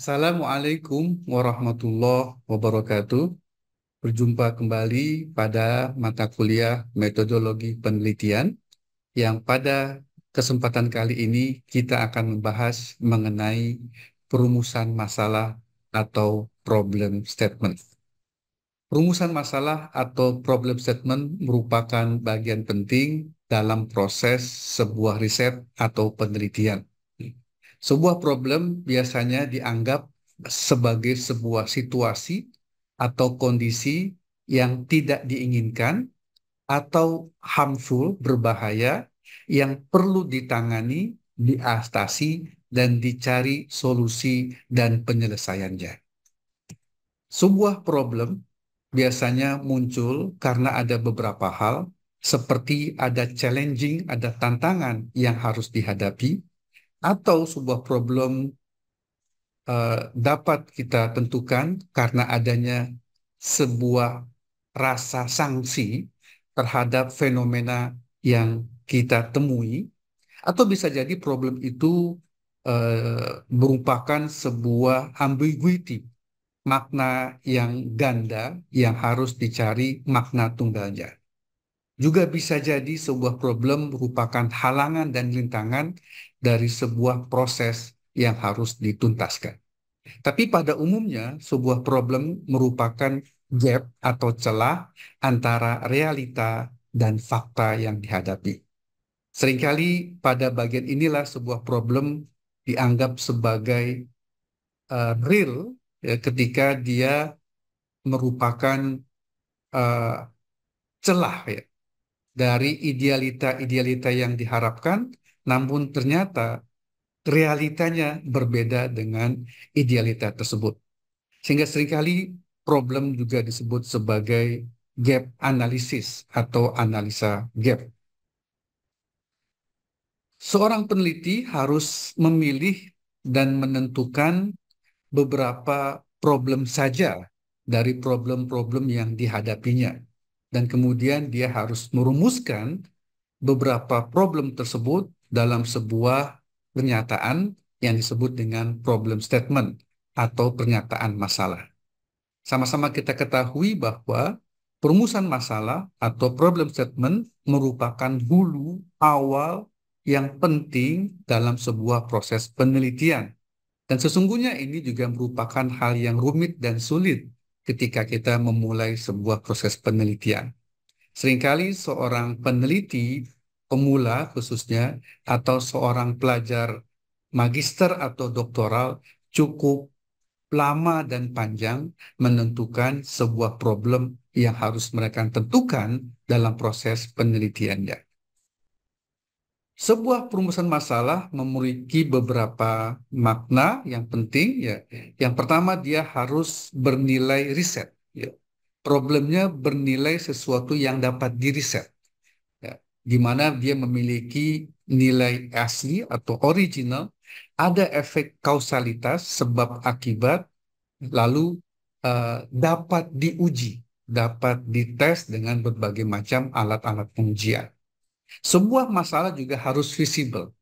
Assalamualaikum warahmatullahi wabarakatuh. Berjumpa kembali pada mata kuliah metodologi penelitian yang pada kesempatan kali ini kita akan membahas mengenai perumusan masalah atau problem statement. Perumusan masalah atau problem statement merupakan bagian penting dalam proses sebuah riset atau penelitian. Sebuah problem biasanya dianggap sebagai sebuah situasi atau kondisi yang tidak diinginkan atau harmful, berbahaya, yang perlu ditangani, diatasi, dan dicari solusi dan penyelesaiannya. Sebuah problem biasanya muncul karena ada beberapa hal, seperti ada challenging, ada tantangan yang harus dihadapi, atau sebuah problem dapat kita tentukan karena adanya sebuah rasa sanksi terhadap fenomena yang kita temui, atau bisa jadi problem itu merupakan sebuah ambiguity, makna yang ganda yang harus dicari makna tunggalnya. Juga bisa jadi sebuah problem merupakan halangan dan rintangan dari sebuah proses yang harus dituntaskan. Tapi pada umumnya, sebuah problem merupakan gap atau celah antara realita dan fakta yang dihadapi. Seringkali pada bagian inilah sebuah problem dianggap sebagai real, ya, ketika dia merupakan uh, celah, ya, dari idealita-idealita yang diharapkan, namun ternyata realitanya berbeda dengan idealita tersebut. Sehingga seringkali problem juga disebut sebagai gap analysis atau analisa gap. Seorang peneliti harus memilih dan menentukan beberapa problem saja dari problem-problem yang dihadapinya. Dan kemudian dia harus merumuskan beberapa problem tersebut dalam sebuah pernyataan yang disebut dengan problem statement atau pernyataan masalah. Sama-sama kita ketahui bahwa perumusan masalah atau problem statement merupakan hulu awal yang penting dalam sebuah proses penelitian. Dan sesungguhnya ini juga merupakan hal yang rumit dan sulit ketika kita memulai sebuah proses penelitian. Seringkali seorang peneliti pemula khususnya atau seorang pelajar magister atau doktoral cukup lama dan panjang menentukan sebuah problem yang harus mereka tentukan dalam proses penelitiannya. Sebuah perumusan masalah memiliki beberapa makna yang penting, ya. Yang pertama, dia harus bernilai riset, ya. Problemnya bernilai sesuatu yang dapat diriset, ya, di mana dia memiliki nilai asli atau original, ada efek kausalitas sebab akibat, lalu dapat diuji, dapat dites dengan berbagai macam alat-alat pengujian. Sebuah masalah juga harus visible.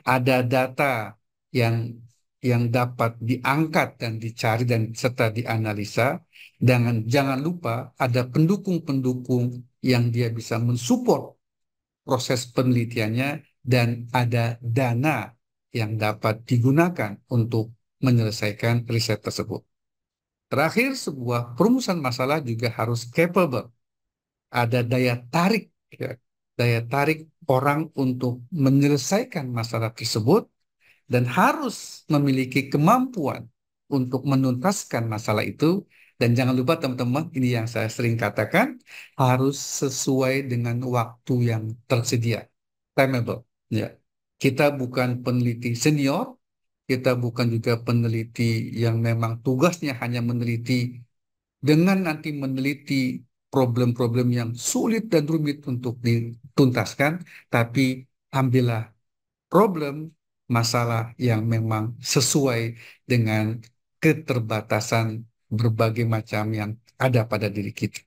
Ada data yang dapat diangkat dan dicari dan serta dianalisa. Dan jangan lupa ada pendukung-pendukung yang dia bisa mensupport proses penelitiannya, dan ada dana yang dapat digunakan untuk menyelesaikan riset tersebut. Terakhir, sebuah perumusan masalah juga harus capable. Ada daya tarik, ya, daya tarik orang untuk menyelesaikan masalah tersebut, dan harus memiliki kemampuan untuk menuntaskan masalah itu. Dan jangan lupa teman-teman, ini yang saya sering katakan, harus sesuai dengan waktu yang tersedia. Timeable. Ya. Kita bukan peneliti senior, kita bukan juga peneliti yang memang tugasnya hanya meneliti dengan nanti meneliti problem-problem yang sulit dan rumit untuk dituntaskan, tapi ambillah problem, masalah yang memang sesuai dengan keterbatasan berbagai macam yang ada pada diri kita.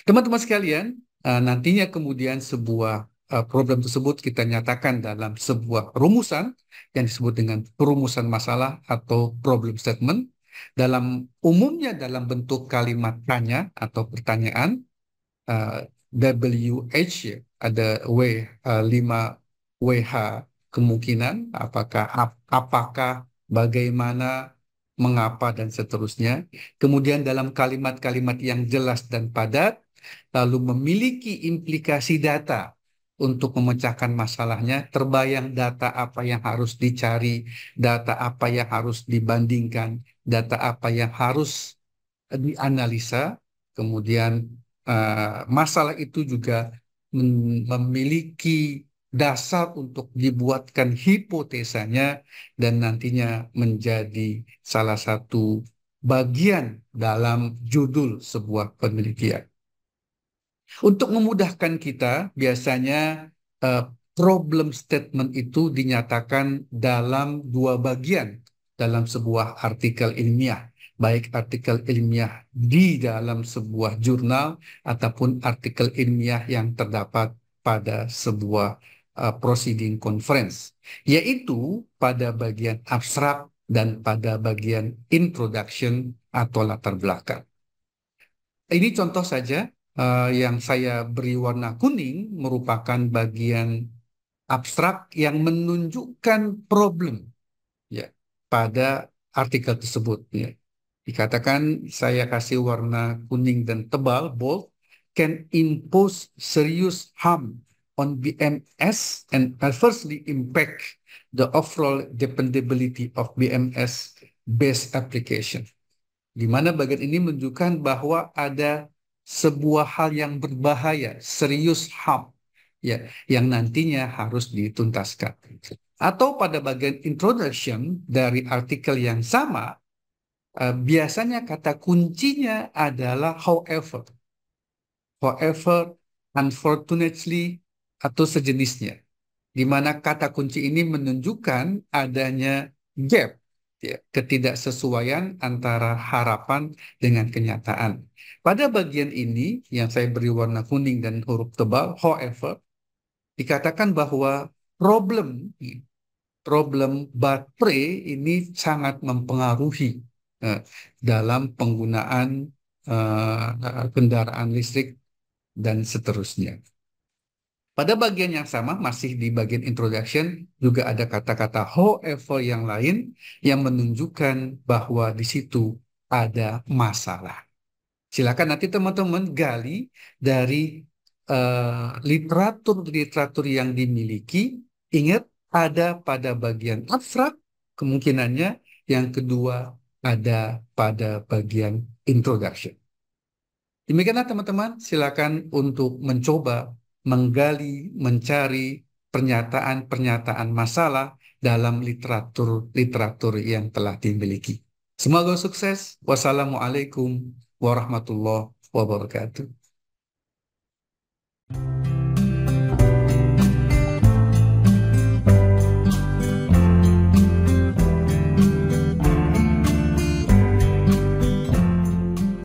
Teman-teman sekalian, nantinya kemudian sebuah problem tersebut kita nyatakan dalam sebuah rumusan yang disebut dengan perumusan masalah atau problem statement. Dalam umumnya dalam bentuk kalimat tanya atau pertanyaan, WH ya, ada 5 WH kemungkinan, apakah, bagaimana, mengapa, dan seterusnya. Kemudian dalam kalimat-kalimat yang jelas dan padat, lalu memiliki implikasi data untuk memecahkan masalahnya, terbayang data apa yang harus dicari, data apa yang harus dibandingkan, data apa yang harus dianalisa, kemudian masalah itu juga memiliki dasar untuk dibuatkan hipotesanya dan nantinya menjadi salah satu bagian dalam judul sebuah penelitian. Untuk memudahkan kita, biasanya problem statement itu dinyatakan dalam 2 bagian dalam sebuah artikel ilmiah, baik artikel ilmiah di dalam sebuah jurnal ataupun artikel ilmiah yang terdapat pada sebuah proceeding conference, yaitu pada bagian abstrak dan pada bagian introduction atau latar belakang. Ini contoh saja. Yang saya beri warna kuning merupakan bagian abstrak yang menunjukkan problem ya pada artikel tersebut ya. Dikatakan saya kasih warna kuning dan tebal bold, can impose serious harm on BMS and adversely impact the overall dependability of BMS based application. Di mana bagian ini menunjukkan bahwa ada sebuah hal yang berbahaya, serius harm, ya, yang nantinya harus dituntaskan. Atau pada bagian introduction dari artikel yang sama, biasanya kata kuncinya adalah however, unfortunately, atau sejenisnya. Di mana kata kunci ini menunjukkan adanya gap, ya, ketidaksesuaian antara harapan dengan kenyataan. Pada bagian ini yang saya beri warna kuning dan huruf tebal, however, dikatakan bahwa problem baterai ini sangat mempengaruhi dalam penggunaan kendaraan listrik dan seterusnya. Pada bagian yang sama, masih di bagian introduction, juga ada kata-kata however yang lain yang menunjukkan bahwa di situ ada masalah. Silakan nanti teman-teman gali dari literatur-literatur yang dimiliki. Ingat, ada pada bagian abstrak kemungkinannya, yang kedua ada pada bagian introduction. Demikianlah teman-teman, silakan untuk mencoba menggali, mencari pernyataan-pernyataan masalah dalam literatur-literatur yang telah dimiliki. Semoga sukses. Wassalamualaikum warahmatullahi wabarakatuh.